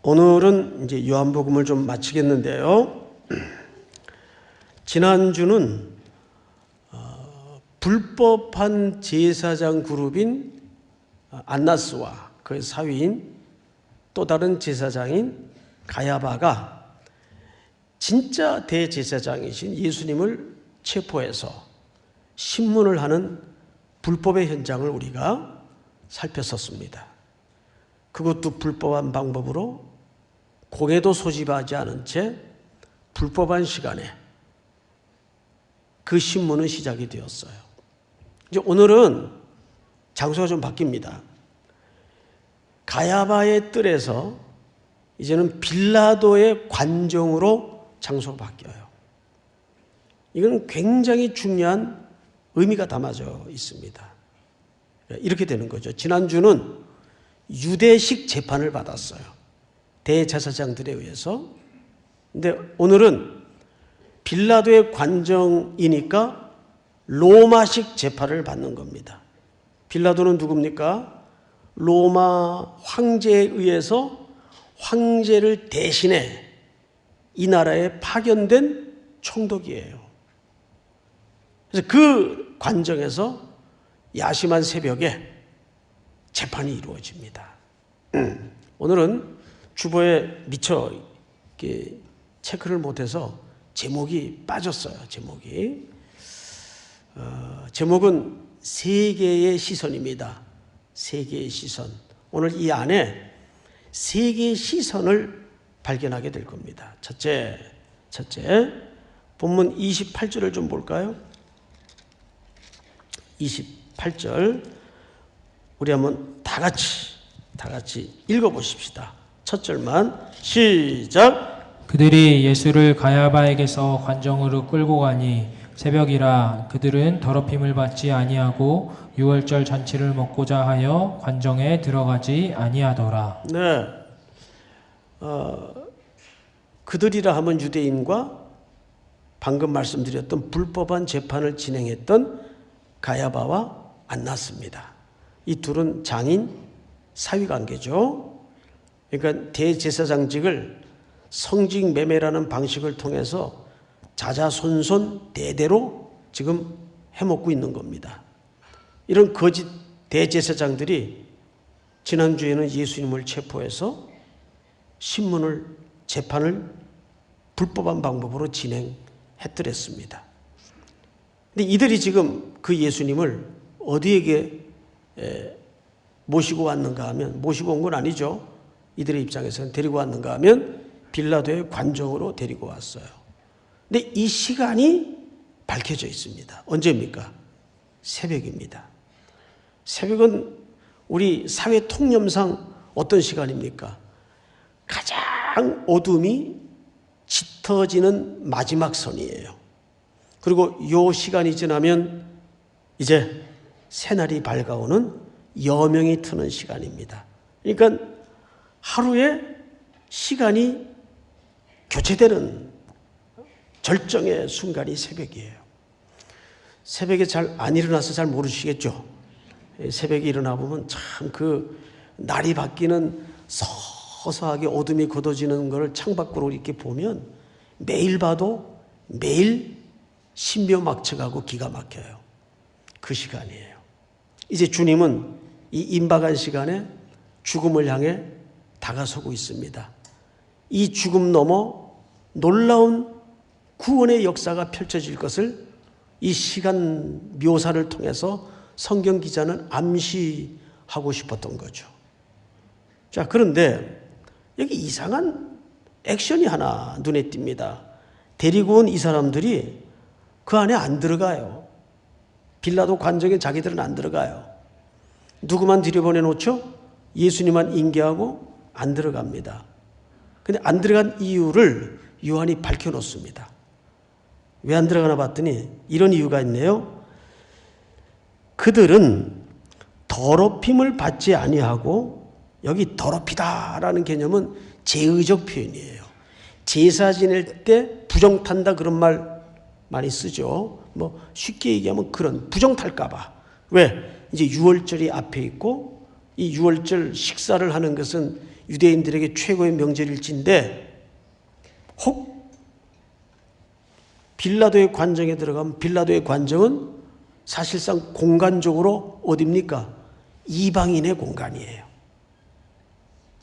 오늘은 이제 요한복음을 좀 마치겠는데요. 지난주는 불법한 제사장 그룹인 안나스와 그의 사위인 또 다른 제사장인 가야바가 진짜 대제사장이신 예수님을 체포해서 신문을 하는 불법의 현장을 우리가 살폈었습니다. 그것도 불법한 방법으로 공회도 소집하지 않은 채 불법한 시간에 그 신문은 시작이 되었어요. 이제 오늘은 장소가 좀 바뀝니다. 가야바의 뜰에서 이제는 빌라도의 관정으로 장소가 바뀌어요. 이건 굉장히 중요한 의미가 담아져 있습니다. 이렇게 되는 거죠. 지난주는 유대식 재판을 받았어요. 대제사장들에 의해서. 근데 오늘은 빌라도의 관정이니까 로마식 재판을 받는 겁니다. 빌라도는 누굽니까? 로마 황제에 의해서 황제를 대신해 이 나라에 파견된 총독이에요. 그래서 그 관정에서 야심한 새벽에 재판이 이루어집니다. 오늘은 주보에 미처 체크를 못해서 제목이 빠졌어요. 제목은 세계의 시선입니다. 세계의 시선. 오늘 이 안에 세계의 시선을 발견하게 될 겁니다. 첫째, 본문 28절을 좀 볼까요? 28절 우리 한번 다 같이 읽어보십시다. 첫 절만 시작. 그들이 예수를 가야바에게서 관정으로 끌고 가니 새벽이라 그들은 더럽힘을 받지 아니하고 유월절 잔치를 먹고자 하여 관정에 들어가지 아니하더라. 네, 그들이라 하면 유대인과 방금 말씀드렸던 불법한 재판을 진행했던 가야바와 안나스입니다. 이 둘은 장인 사위관계죠. 그러니까 대제사장직을 성직 매매라는 방식을 통해서 자자손손 대대로 지금 해먹고 있는 겁니다. 이런 거짓 대제사장들이 지난주에는 예수님을 체포해서 재판을 불법한 방법으로 진행했더랬습니다. 근데 이들이 지금 그 예수님을 어디에게 모시고 왔는가 하면, 모시고 온 건 아니죠. 이들의 입장에서는 데리고 왔는가 하면 빌라도의 관정으로 데리고 왔어요. 근데 이 시간이 밝혀져 있습니다. 언제입니까? 새벽입니다. 새벽은 우리 사회 통념상 어떤 시간입니까? 가장 어둠이 짙어지는 마지막 선이에요. 그리고 이 시간이 지나면 이제 새날이 밝아오는 여명이 트는 시간입니다. 그러니까 하루에 시간이 교체되는 절정의 순간이 새벽이에요. 새벽에 잘 안 일어나서 잘 모르시겠죠. 새벽에 일어나 보면 참 그 날이 바뀌는 서서하게 어둠이 걷어지는 것을 창밖으로 이렇게 보면 매일 봐도 매일 신묘막측하고 기가 막혀요. 그 시간이에요. 이제 주님은 이 임박한 시간에 죽음을 향해 다가서고 있습니다. 이 죽음 넘어 놀라운 구원의 역사가 펼쳐질 것을 이 시간 묘사를 통해서 성경 기자는 암시하고 싶었던 거죠. 자, 그런데 여기 이상한 액션이 하나 눈에 띕니다. 데리고 온 이 사람들이 그 안에 안 들어가요. 빌라도 관정에 자기들은 안 들어가요. 누구만 들여보내놓죠? 예수님만 인계하고 안 들어갑니다. 근데 안 들어간 이유를 요한이 밝혀놓습니다. 왜 안 들어가나 봤더니 이런 이유가 있네요. 그들은 더럽힘을 받지 아니하고, 여기 더럽히다라는 개념은 제의적 표현이에요. 제사 지낼 때 부정탄다 그런 말 많이 쓰죠. 뭐 쉽게 얘기하면 그런 부정탈까 봐. 왜? 이제 유월절이 앞에 있고 이 유월절 식사를 하는 것은 유대인들에게 최고의 명절일진데 혹 빌라도의 관정에 들어가면 빌라도의 관정은 사실상 공간적으로 어디입니까? 이방인의 공간이에요.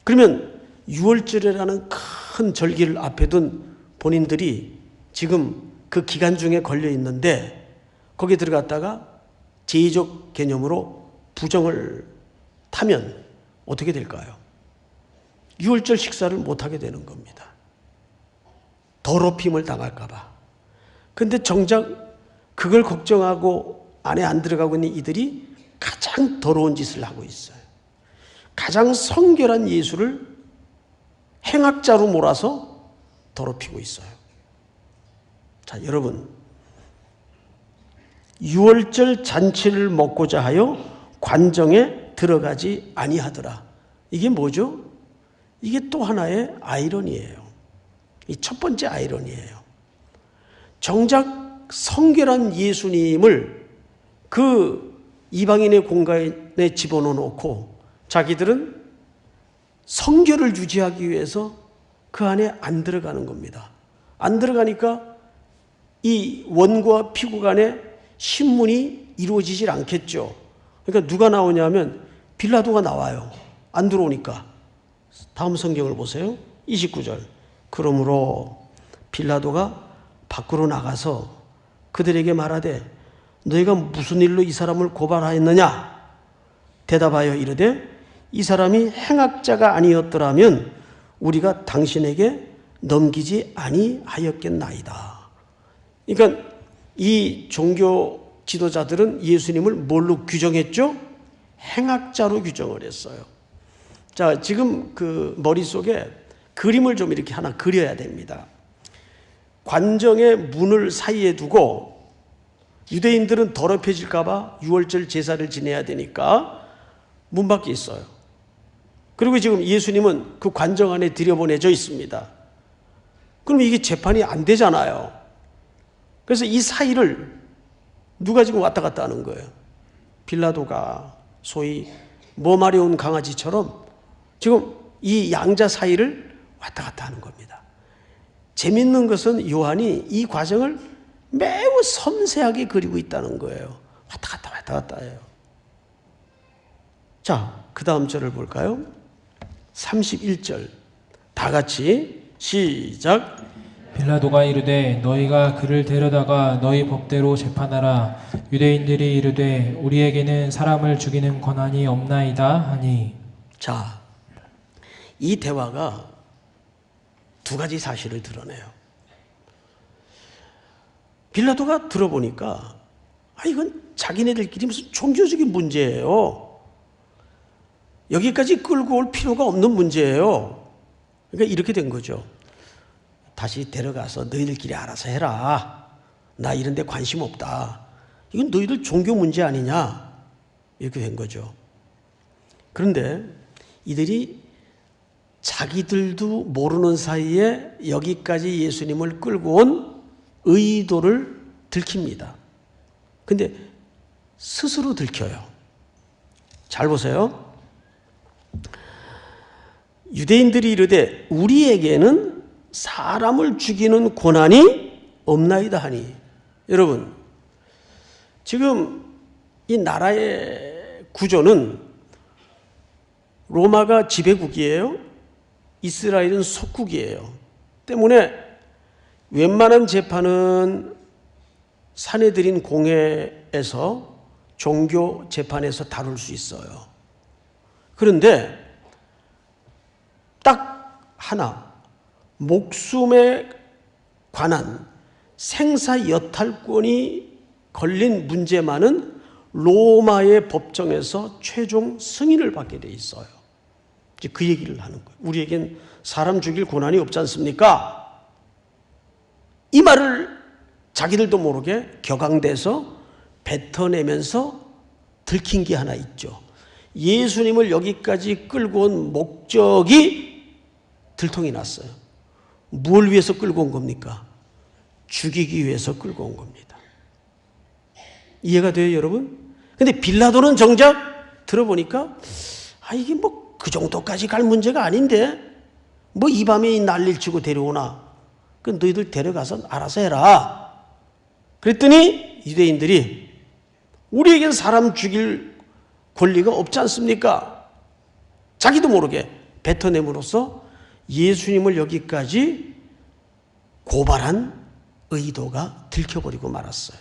그러면 유월절이라는 큰 절기를 앞에 둔 본인들이 지금 그 기간 중에 걸려 있는데 거기에 들어갔다가 제의적 개념으로 부정을 타면 어떻게 될까요? 유월절 식사를 못하게 되는 겁니다. 더럽힘을 당할까 봐. 근데 정작 그걸 걱정하고 안에 안 들어가고 있는 이들이 가장 더러운 짓을 하고 있어요. 가장 성결한 예수를 행악자로 몰아서 더럽히고 있어요. 자, 여러분, 유월절 잔치를 먹고자 하여 관정에 들어가지 아니하더라. 이게 뭐죠? 이게 또 하나의 아이러니예요. 이 첫 번째 아이러니예요. 정작 성결한 예수님을 그 이방인의 공간에 집어넣고 자기들은 성결을 유지하기 위해서 그 안에 안 들어가는 겁니다. 안 들어가니까 이 원과 피구 간의 신문이 이루어지질 않겠죠. 그러니까 누가 나오냐면 빌라도가 나와요. 안 들어오니까. 다음 성경을 보세요. 29절. 그러므로 빌라도가 밖으로 나가서 그들에게 말하되 너희가 무슨 일로 이 사람을 고발하였느냐? 대답하여 이르되 이 사람이 행악자가 아니었더라면 우리가 당신에게 넘기지 아니하였겠나이다. 그러니까 이 종교 지도자들은 예수님을 뭘로 규정했죠? 행악자로 규정을 했어요. 자, 지금 그 머릿속에 그림을 좀 이렇게 하나 그려야 됩니다. 관정의 문을 사이에 두고 유대인들은 더럽혀질까 봐 유월절 제사를 지내야 되니까 문 밖에 있어요. 그리고 지금 예수님은 그 관정 안에 들여보내져 있습니다. 그럼 이게 재판이 안 되잖아요. 그래서 이 사이를 누가 지금 왔다 갔다 하는 거예요? 빌라도가 소위 머마려운 강아지처럼 지금 이 양자 사이를 왔다 갔다 하는 겁니다. 재밌는 것은 요한이 이 과정을 매우 섬세하게 그리고 있다는 거예요. 왔다 갔다 해요. 자, 그 다음 절을 볼까요? 31절. 다 같이 시작. 빌라도가 이르되 너희가 그를 데려다가 너희 법대로 재판하라. 유대인들이 이르되 우리에게는 사람을 죽이는 권한이 없나이다 하니. 자, 이 대화가 두 가지 사실을 드러내요. 빌라도가 들어보니까 이건 자기네들끼리 무슨 종교적인 문제예요. 여기까지 끌고 올 필요가 없는 문제예요. 그러니까 이렇게 된 거죠. 다시 데려가서 너희들끼리 알아서 해라. 나 이런 데 관심 없다. 이건 너희들 종교 문제 아니냐. 이렇게 된 거죠. 그런데 이들이 자기들도 모르는 사이에 여기까지 예수님을 끌고 온 의도를 들킵니다. 근데 스스로 들켜요. 잘 보세요. 유대인들이 이르되 우리에게는 사람을 죽이는 권한이 없나이다 하니. 여러분, 지금 이 나라의 구조는 로마가 지배국이에요. 이스라엘은 속국이에요. 때문에 웬만한 재판은 사내들인 공회에서 종교 재판에서 다룰 수 있어요. 그런데 딱 하나, 목숨에 관한 생사여탈권이 걸린 문제만은 로마의 법정에서 최종 승인을 받게 돼 있어요. 이제 그 얘기를 하는 거예요. 우리에겐 사람 죽일 권한이 없지 않습니까? 이 말을 자기들도 모르게 격앙돼서 뱉어내면서 들킨 게 하나 있죠. 예수님을 여기까지 끌고 온 목적이 들통이 났어요. 뭘 위해서 끌고 온 겁니까? 죽이기 위해서 끌고 온 겁니다. 이해가 돼요, 여러분? 근데 빌라도는 정작 들어보니까 이게 뭐 그 정도까지 갈 문제가 아닌데 뭐 이 밤에 난리를 치고 데려오나? 그 너희들 데려가서 알아서 해라. 그랬더니 유대인들이 우리에겐 사람 죽일 권리가 없지 않습니까? 자기도 모르게 뱉어냄으로써 예수님을 여기까지 고발한 의도가 들켜버리고 말았어요.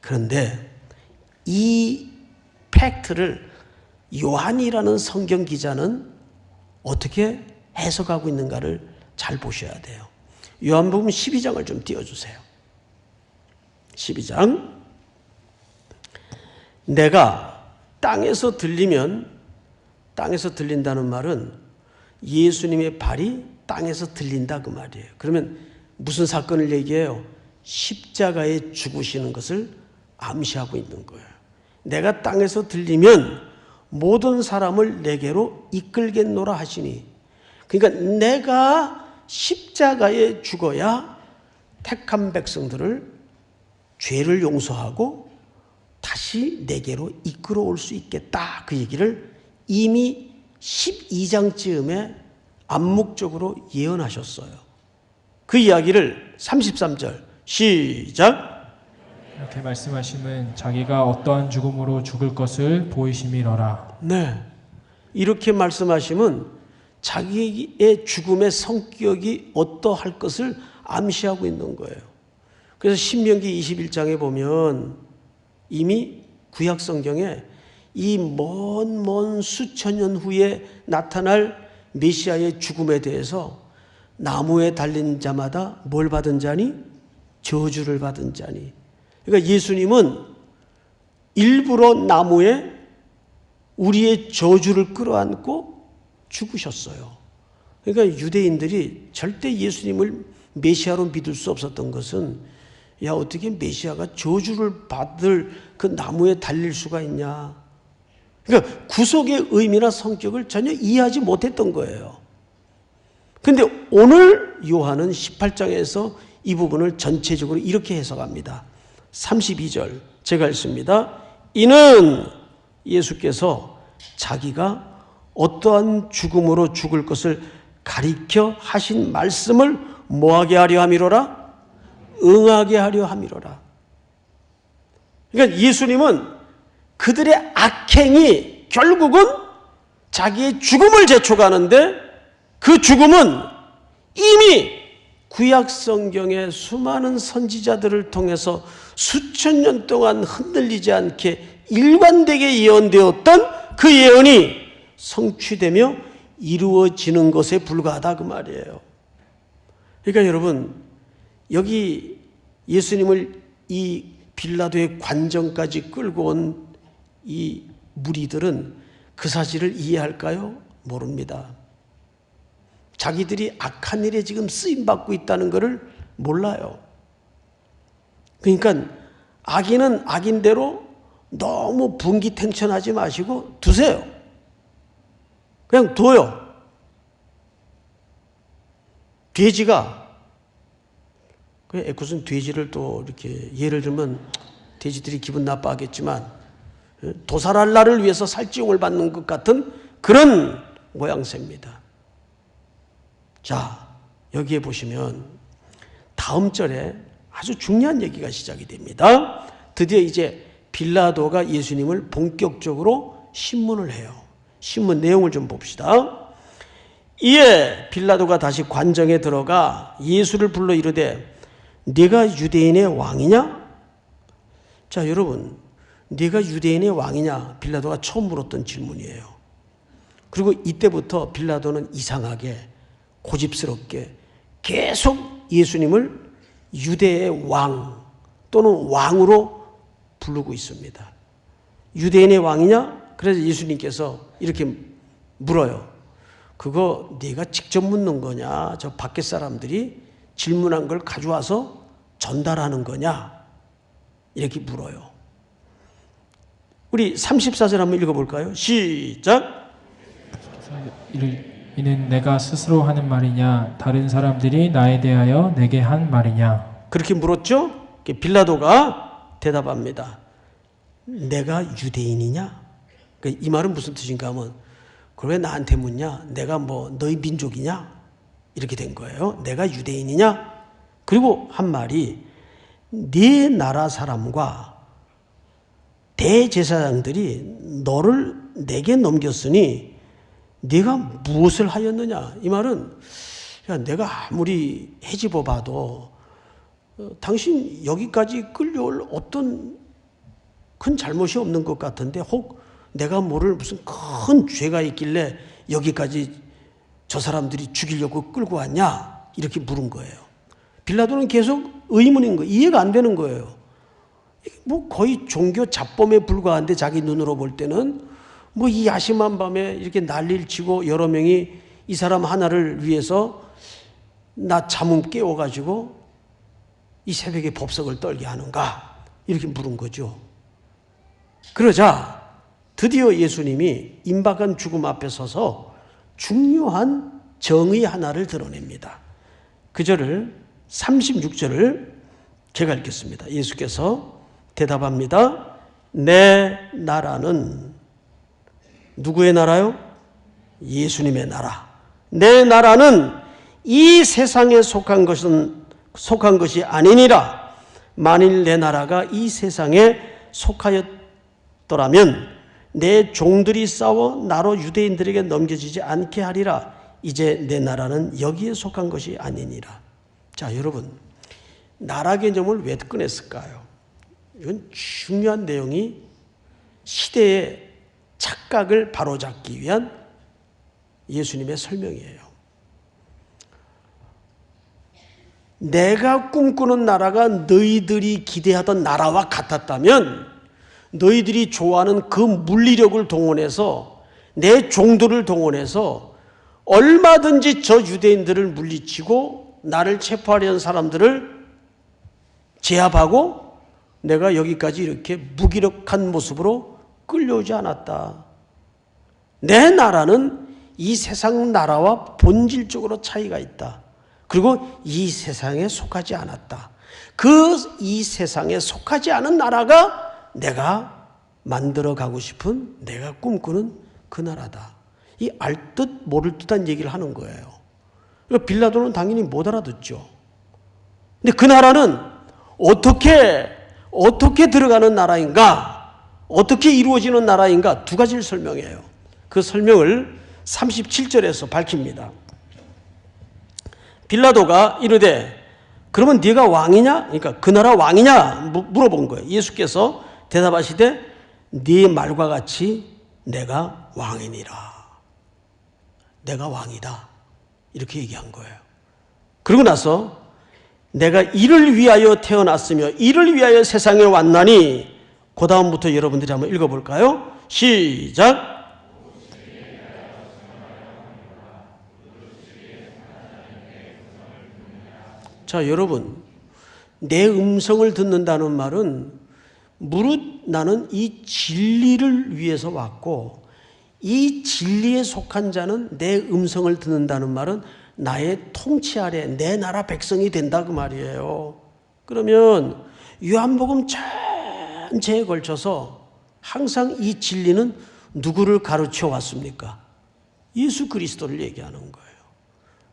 그런데 이 팩트를 요한이라는 성경 기자는 어떻게 해석하고 있는가를 잘 보셔야 돼요. 요한복음 12장을 좀 띄워주세요. 12장. 내가 땅에서 들리면, 땅에서 들린다는 말은 예수님의 발이 땅에서 들린다 그 말이에요. 그러면 무슨 사건을 얘기해요? 십자가에 죽으시는 것을 암시하고 있는 거예요. 내가 땅에서 들리면 모든 사람을 내게로 이끌겠노라 하시니, 그러니까 내가 십자가에 죽어야 택한 백성들을 죄를 용서하고 다시 내게로 이끌어 올 수 있겠다. 그 얘기를 이미 12장쯤에 암묵적으로 예언하셨어요. 그 이야기를 33절 시작. 이렇게 말씀하심은 자기가 어떠한 죽음으로 죽을 것을 보이심이로라. 네, 이렇게 말씀하시면 자기의 죽음의 성격이 어떠할 것을 암시하고 있는 거예요. 그래서 신명기 21장에 보면 이미 구약 성경에 이 먼 수천 년 후에 나타날 메시아의 죽음에 대해서 나무에 달린 자마다 뭘 받은 자니? 저주를 받은 자니. 그러니까 예수님은 일부러 나무에 우리의 저주를 끌어안고 죽으셨어요. 그러니까 유대인들이 절대 예수님을 메시아로 믿을 수 없었던 것은, 야, 어떻게 메시아가 저주를 받을 그 나무에 달릴 수가 있냐. 그러니까 구속의 의미나 성격을 전혀 이해하지 못했던 거예요. 그런데 오늘 요한은 18장에서 이 부분을 전체적으로 이렇게 해석합니다. 32절 제가 읽습니다. 이는 예수께서 자기가 어떠한 죽음으로 죽을 것을 가리켜 하신 말씀을 뭐하게 하려 함이로라? 응하게 하려 함이로라. 그러니까 예수님은 그들의 악행이 결국은 자기의 죽음을 재촉하는데, 그 죽음은 이미 구약 성경의 수많은 선지자들을 통해서 수천 년 동안 흔들리지 않게 일관되게 예언되었던 그 예언이 성취되며 이루어지는 것에 불과하다 그 말이에요. 그러니까 여러분, 여기 예수님을 이 빌라도의 관정까지 끌고 온 이 무리들은 그 사실을 이해할까요? 모릅니다. 자기들이 악한 일에 지금 쓰임받고 있다는 것을 몰라요. 그러니까 악인은 악인대로 너무 분기탱천하지 마시고 두세요. 그냥 둬요. 돼지가, 무슨 돼지를 또 이렇게 예를 들면 돼지들이 기분 나빠하겠지만 도살할 날을 위해서 살찌움을 받는 것 같은 그런 모양새입니다. 자, 여기에 보시면 다음 절에 아주 중요한 얘기가 시작이 됩니다. 드디어 이제 빌라도가 예수님을 본격적으로 신문을 해요. 신문 내용을 좀 봅시다. 이에 빌라도가 다시 관정에 들어가 예수를 불러 이르되 네가 유대인의 왕이냐? 자, 여러분, 네가 유대인의 왕이냐? 빌라도가 처음 물었던 질문이에요. 그리고 이때부터 빌라도는 이상하게 고집스럽게 계속 예수님을 유대의 왕 또는 왕으로 부르고 있습니다. 유대인의 왕이냐? 그래서 예수님께서 이렇게 물어요. 그거 네가 직접 묻는 거냐? 저 밖에 사람들이 질문한 걸 가져와서 전달하는 거냐? 이렇게 물어요. 우리 34절 한번 읽어볼까요? 시작. 이는 내가 스스로 하는 말이냐 다른 사람들이 나에 대하여 내게 한 말이냐. 그렇게 물었죠? 빌라도가 대답합니다. 내가 유대인이냐? 이 말은 무슨 뜻인가 하면 그걸 왜 나한테 묻냐? 내가 뭐 너희 민족이냐? 이렇게 된 거예요. 내가 유대인이냐? 그리고 한 말이 네 나라 사람과 대제사장들이 너를 내게 넘겼으니 네가 무엇을 하였느냐? 이 말은 야, 내가 아무리 헤집어 봐도 당신 여기까지 끌려올 어떤 큰 잘못이 없는 것 같은데 혹 내가 모를 무슨 큰 죄가 있길래 여기까지 저 사람들이 죽이려고 끌고 왔냐? 이렇게 물은 거예요. 빌라도는 계속 의문인 거예요. 이해가 안 되는 거예요. 뭐 거의 종교 잡범에 불과한데 자기 눈으로 볼 때는 뭐 이 야심한 밤에 이렇게 난리를 치고 여러 명이 이 사람 하나를 위해서 나 잠은 깨워가지고 이 새벽에 법석을 떨게 하는가? 이렇게 물은 거죠. 그러자 드디어 예수님이 임박한 죽음 앞에 서서 중요한 정의 하나를 드러냅니다. 그 절을 36절을 제가 읽겠습니다. 예수께서 대답합니다. 내 나라는 누구의 나라요? 예수님의 나라. 내 나라는 이 세상에 속한 것이 아니니라. 만일 내 나라가 이 세상에 속하였더라면 내 종들이 싸워 나로 유대인들에게 넘겨지지 않게 하리라. 이제 내 나라는 여기에 속한 것이 아니니라. 자, 여러분, 나라 개념을 왜 꺼냈을까요? 이건 중요한 내용이 시대의 착각을 바로잡기 위한 예수님의 설명이에요. 내가 꿈꾸는 나라가 너희들이 기대하던 나라와 같았다면 너희들이 좋아하는 그 물리력을 동원해서 내 종들을 동원해서 얼마든지 저 유대인들을 물리치고 나를 체포하려는 사람들을 제압하고 내가 여기까지 이렇게 무기력한 모습으로 끌려오지 않았다. 내 나라는 이 세상 나라와 본질적으로 차이가 있다. 그리고 이 세상에 속하지 않았다. 이 세상에 속하지 않은 나라가 내가 만들어 가고 싶은 내가 꿈꾸는 그 나라다. 이 알 듯 모를 듯한 얘기를 하는 거예요. 빌라도는 당연히 못 알아듣죠. 근데 그 나라는 어떻게 들어가는 나라인가? 어떻게 이루어지는 나라인가? 두 가지를 설명해요. 그 설명을 37절에서 밝힙니다. 빌라도가 이르되 그러면 네가 왕이냐? 그러니까 그 나라 왕이냐? 물어본 거예요. 예수께서 대답하시되 네 말과 같이 내가 왕이니라. 내가 왕이다. 이렇게 얘기한 거예요. 그러고 나서 내가 이를 위하여 태어났으며 이를 위하여 세상에 왔나니 그 다음부터 여러분들이 한번 읽어볼까요? 시작. 자, 여러분, 내 음성을 듣는다는 말은 무릇 나는 이 진리를 위해서 왔고 이 진리에 속한 자는 내 음성을 듣는다는 말은 나의 통치 아래 내 나라 백성이 된다 그 말이에요. 그러면 요한복음 전체에 걸쳐서 항상 이 진리는 누구를 가르쳐 왔습니까? 예수 그리스도를 얘기하는 거예요.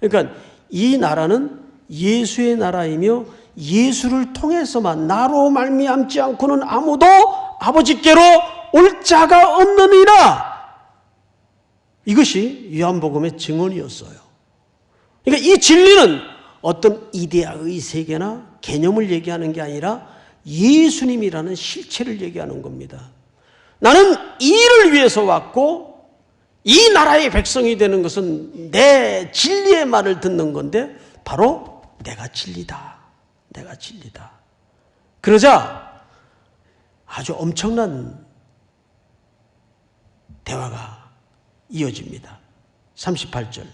그러니까 이 나라는 예수의 나라이며 예수를 통해서만 나로 말미암지 않고는 아무도 아버지께로 올 자가 없느니라. 이것이 요한복음의 증언이었어요. 그러니까 이 진리는 어떤 이데아의 세계나 개념을 얘기하는 게 아니라 예수님이라는 실체를 얘기하는 겁니다. 나는 이 일을 위해서 왔고 이 나라의 백성이 되는 것은 내 진리의 말을 듣는 건데 바로 내가 진리다. 내가 진리다. 그러자 아주 엄청난 대화가 이어집니다. 38절.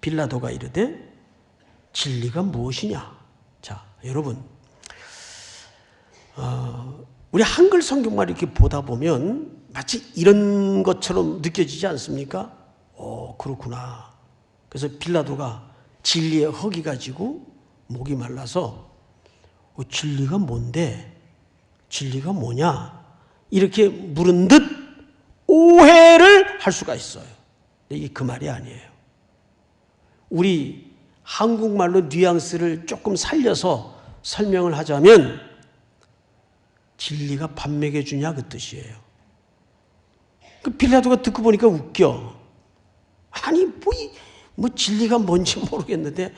빌라도가 이르되 진리가 무엇이냐? 자, 여러분, 우리 한글 성경만 이렇게 보다 보면 마치 이런 것처럼 느껴지지 않습니까? 그렇구나. 그래서 빌라도가 진리에 허기 가지고 목이 말라서 진리가 뭔데? 진리가 뭐냐? 이렇게 물은 듯 오해를 할 수가 있어요. 이게 그 말이 아니에요. 우리 한국말로 뉘앙스를 조금 살려서 설명을 하자면 진리가 밥 먹여주냐 그 뜻이에요. 그 빌라도가 듣고 보니까 웃겨. 아니 뭐 진리가 뭔지 모르겠는데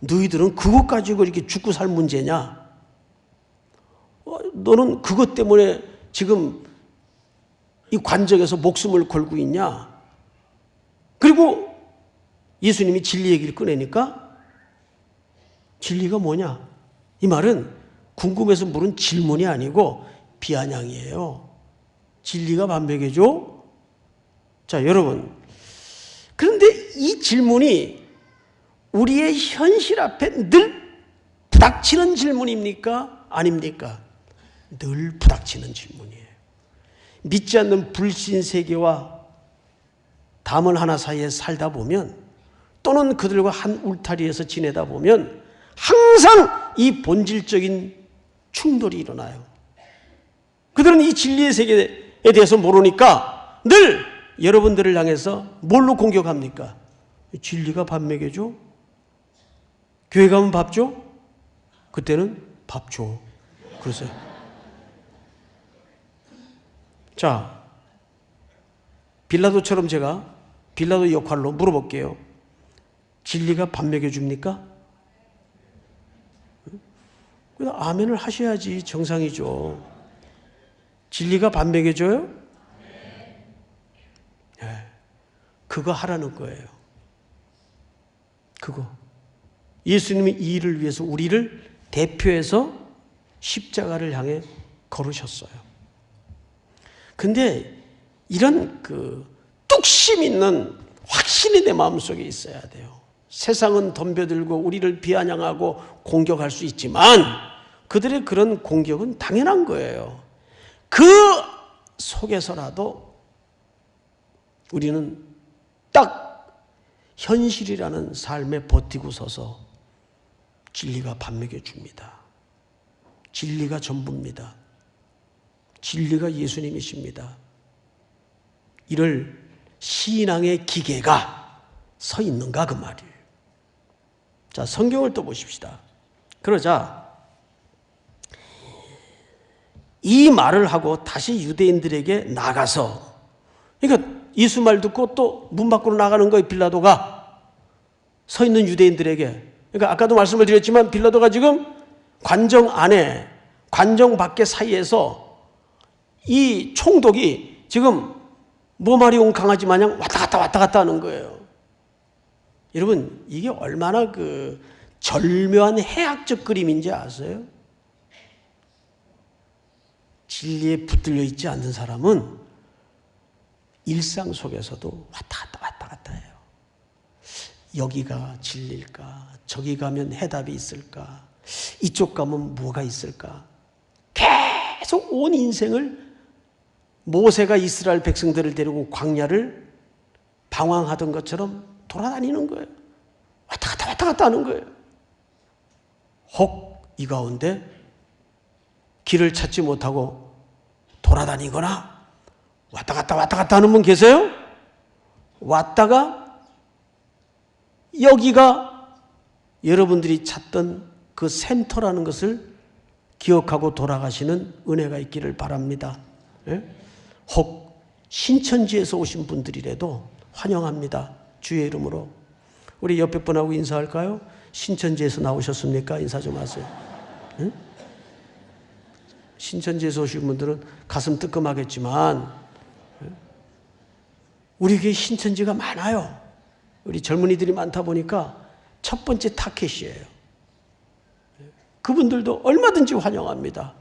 너희들은 그것 가지고 이렇게 죽고 살 문제냐? 너는 그것 때문에 지금 이 관정에서 목숨을 걸고 있냐? 그리고 예수님이 진리 얘기를 꺼내니까 진리가 뭐냐? 이 말은 궁금해서 물은 질문이 아니고 비아냥이에요. 진리가 밥 먹여줘? 자, 여러분. 그런데 이 질문이 우리의 현실 앞에 늘 부닥치는 질문입니까? 아닙니까? 늘 부닥치는 질문이에요. 믿지 않는 불신 세계와 담을 하나 사이에 살다 보면 또는 그들과 한 울타리에서 지내다 보면 항상 이 본질적인 충돌이 일어나요. 그들은 이 진리의 세계에 대해서 모르니까 늘 여러분들을 향해서 뭘로 공격합니까? 진리가 밥 먹여줘? 교회 가면 밥 줘? 그때는 밥 줘. 그러세요. 자, 빌라도처럼 제가 빌라도 역할로 물어볼게요. 진리가 밥 먹여줍니까? 아멘을 하셔야지 정상이죠. 진리가 밥 먹여줘요? 네. 그거 하라는 거예요. 그거. 예수님이 이 일을 위해서 우리를 대표해서 십자가를 향해 걸으셨어요. 근데 이런 뚝심 있는 확신이 내 마음속에 있어야 돼요. 세상은 덤벼들고 우리를 비아냥하고 공격할 수 있지만 그들의 그런 공격은 당연한 거예요. 그 속에서라도 우리는 딱 현실이라는 삶에 버티고 서서 진리가 밥 먹여줍니다. 진리가 전부입니다. 진리가 예수님이십니다. 이를 신앙의 기계가 서 있는가 그 말이에요. 자, 성경을 또 보십시다. 그러자 이 말을 하고 다시 유대인들에게 나가서, 그러니까 예수 말 듣고 또 문 밖으로 나가는 거예요. 빌라도가 서 있는 유대인들에게. 그러니까 아까도 말씀을 드렸지만 빌라도가 지금 관정 안에 관정 밖에 사이에서 이 총독이 지금 모마리 온 강아지 마냥 왔다 갔다 하는 거예요. 여러분, 이게 얼마나 절묘한 해학적 그림인지 아세요? 진리에 붙들려 있지 않는 사람은 일상 속에서도 왔다 갔다 해요. 여기가 진리일까? 저기 가면 해답이 있을까? 이쪽 가면 뭐가 있을까? 계속 온 인생을 모세가 이스라엘 백성들을 데리고 광야를 방황하던 것처럼 돌아다니는 거예요. 왔다 갔다 하는 거예요. 혹 이 가운데 길을 찾지 못하고 돌아다니거나 왔다 갔다 하는 분 계세요? 왔다가 여기가 여러분들이 찾던 그 센터라는 것을 기억하고 돌아가시는 은혜가 있기를 바랍니다. 예? 혹 신천지에서 오신 분들이라도 환영합니다. 주의 이름으로. 우리 옆에 분하고 인사할까요? 신천지에서 나오셨습니까? 인사 좀 하세요. 예? 신천지에서 오신 분들은 가슴 뜨끔하겠지만 우리 교회 신천지가 많아요. 우리 젊은이들이 많다 보니까 첫 번째 타켓이에요. 그분들도 얼마든지 환영합니다.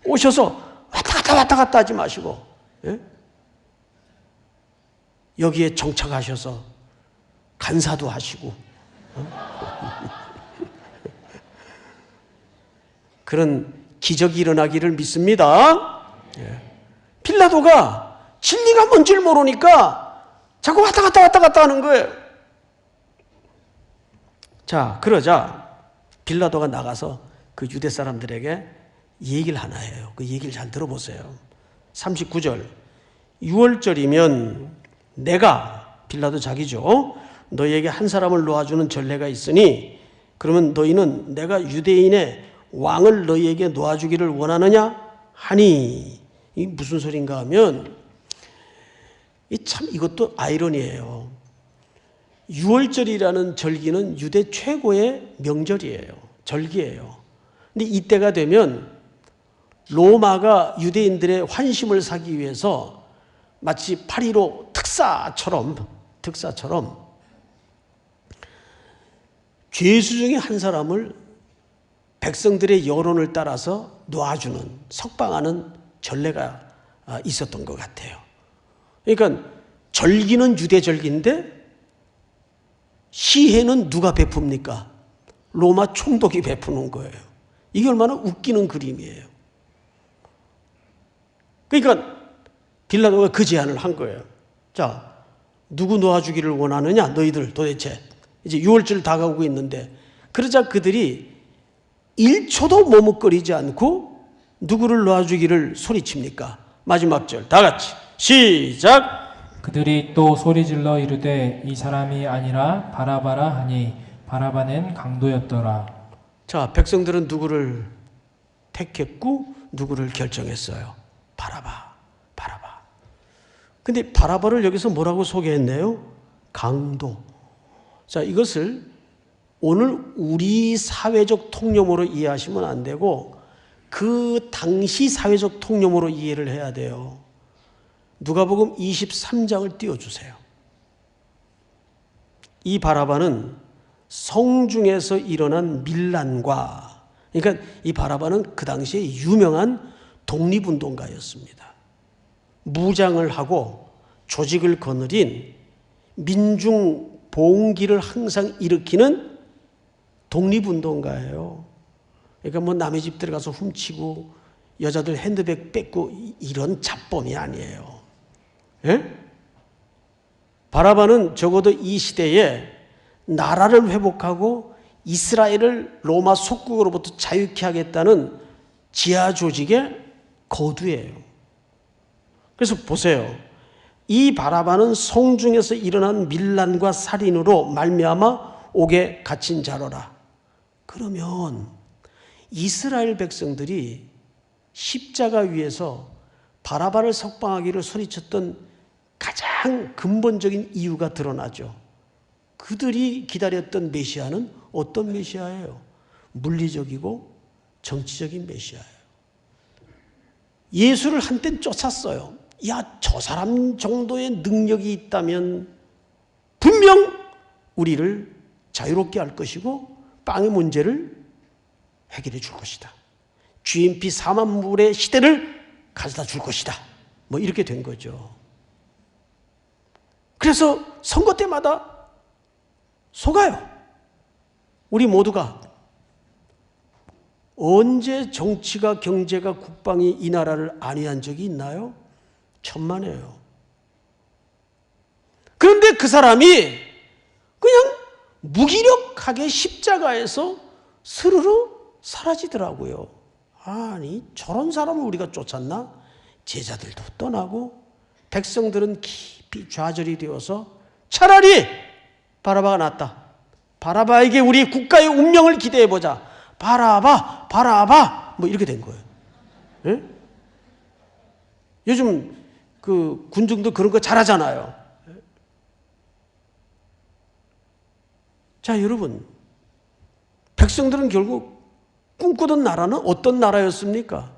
오셔서 왔다 갔다 하지 마시고, 예? 여기에 정착하셔서 간사도 하시고, 그런 기적이 일어나기를 믿습니다. 예. 빌라도가 진리가 뭔지를 모르니까 자꾸 왔다 갔다 하는 거예요. 자, 그러자 빌라도가 나가서 그 유대 사람들에게 얘기를 하나 해요. 그 얘기를 잘 들어보세요. 39절. 6월절이면 내가 빌라도 자기죠. 너희에게 한 사람을 놓아주는 전례가 있으니 그러면 너희는 내가 유대인의 왕을 너희에게 놓아주기를 원하느냐 하니, 이 무슨 소린가 하면 참 이것도 아이러니예요. 유월절이라는 절기는 유대 최고의 명절이에요. 절기예요. 근데 이때가 되면 로마가 유대인들의 환심을 사기 위해서 마치 8.15 특사처럼 죄수 중에 한 사람을 백성들의 여론을 따라서 놓아주는, 석방하는 전례가 있었던 것 같아요. 그러니까 절기는 유대 절기인데 시혜는 누가 베풉니까? 로마 총독이 베푸는 거예요. 이게 얼마나 웃기는 그림이에요. 그러니까 빌라도가 그 제안을 한 거예요. 자, 누구 놓아주기를 원하느냐 너희들 도대체. 이제 6월절 다가오고 있는데, 그러자 그들이 1초도 머뭇거리지 않고 누구를 놓아주기를 소리칩니까? 마지막 절 다 같이 시작. 그들이 또 소리질러 이르되 이 사람이 아니라 바라바라 하니 바라바는 강도였더라. 자, 백성들은 누구를 택했고 누구를 결정했어요? 바라바. 근데 바라바를 여기서 뭐라고 소개했네요? 강도. 자, 이것을 오늘 우리 사회적 통념으로 이해하시면 안 되고 그 당시 사회적 통념으로 이해를 해야 돼요. 누가복음 23장을 띄워주세요. 이 바라바는 성중에서 일어난 밀란과, 그러니까 이 바라바는 그 당시에 유명한 독립운동가였습니다. 무장을 하고 조직을 거느린 민중 봉기를 항상 일으키는 독립운동가예요. 그러니까 뭐 남의 집 들어가서 훔치고 여자들 핸드백 뺏고 이런 잡범이 아니에요. 예? 바라바는 적어도 이 시대에 나라를 회복하고 이스라엘을 로마 속국으로부터 자유케 하겠다는 지하 조직의 거두예요. 그래서 보세요. 이 바라바는 성중에서 일어난 밀란과 살인으로 말미암아 옥에 갇힌 자로라. 그러면 이스라엘 백성들이 십자가 위에서 바라바를 석방하기를 소리쳤던 가장 근본적인 이유가 드러나죠. 그들이 기다렸던 메시아는 어떤 메시아예요? 물리적이고 정치적인 메시아예요. 예수를 한땐 쫓았어요. 야, 저 사람 정도의 능력이 있다면 분명 우리를 자유롭게 할 것이고 빵의 문제를 해결해 줄 것이다. GMP 4만 불의 시대를 가져다 줄 것이다. 뭐 이렇게 된 거죠. 그래서 선거 때마다 속아요. 우리 모두가. 언제 정치가, 경제가, 국방이 이 나라를 안위한 적이 있나요? 천만에요. 그런데 그 사람이 그냥 무기력하게 십자가에서 스르르 사라지더라고요. 아니, 저런 사람을 우리가 쫓았나? 제자들도 떠나고 백성들은 깊이 좌절이 되어서 차라리 바라바가 낫다. 바라바에게 우리 국가의 운명을 기대해보자. 바라바 뭐 이렇게 된 거예요. 예? 요즘 그 군중도 그런 거 잘하잖아요. 자, 여러분, 백성들은 결국 꿈꾸던 나라는 어떤 나라였습니까?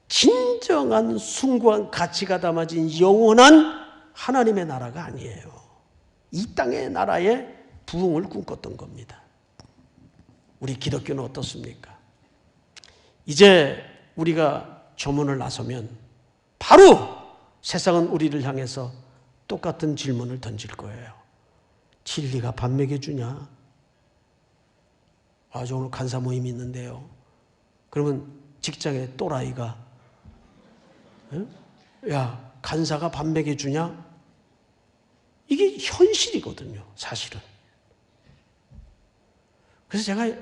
진정한 숭고한 가치가 담아진 영원한 하나님의 나라가 아니에요. 이 땅의 나라의 부흥을 꿈꿨던 겁니다. 우리 기독교는 어떻습니까? 이제 우리가 조문을 나서면 바로 세상은 우리를 향해서 똑같은 질문을 던질 거예요. 진리가 밥 먹여주냐? 아, 저 오늘 간사 모임이 있는데요. 그러면 직장에 또라이가 야, 간사가 밥 먹여주냐? 이게 현실이거든요, 사실은. 그래서 제가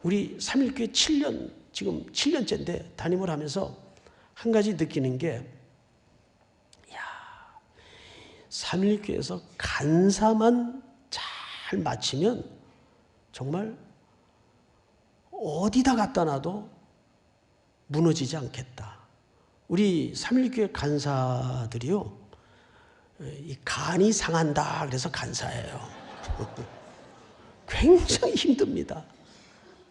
우리 3.1교회 7년, 지금 7년째인데 담임을 하면서 한 가지 느끼는 게, 삼일교에서 간사만 잘 마치면 정말 어디다 갖다 놔도 무너지지 않겠다. 우리 삼일교회 간사들이요, 이 간이 상한다 그래서 간사예요. 굉장히 힘듭니다.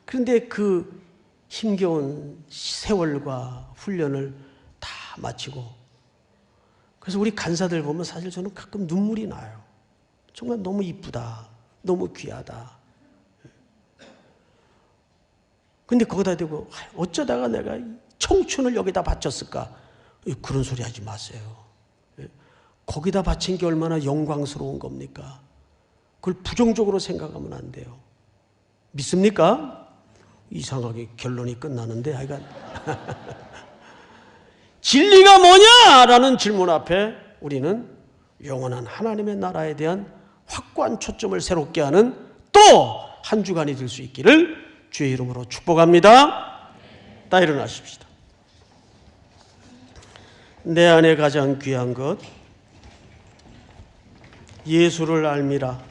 그런데 그 힘겨운 세월과 훈련을 다 마치고, 그래서 우리 간사들 보면 사실 저는 가끔 눈물이 나요. 정말 너무 이쁘다, 너무 귀하다. 근데 거기다 대고 어쩌다가 내가 청춘을 여기다 바쳤을까? 그런 소리 하지 마세요. 거기다 바친 게 얼마나 영광스러운 겁니까? 그걸 부정적으로 생각하면 안 돼요. 믿습니까? 이상하게 결론이 끝나는데 하여간 진리가 뭐냐라는 질문 앞에 우리는 영원한 하나님의 나라에 대한 확고한 초점을 새롭게 하는 또 한 주간이 될 수 있기를 주의 이름으로 축복합니다. 다 일어나십시다. 내 안에 가장 귀한 것 예수를 알미라.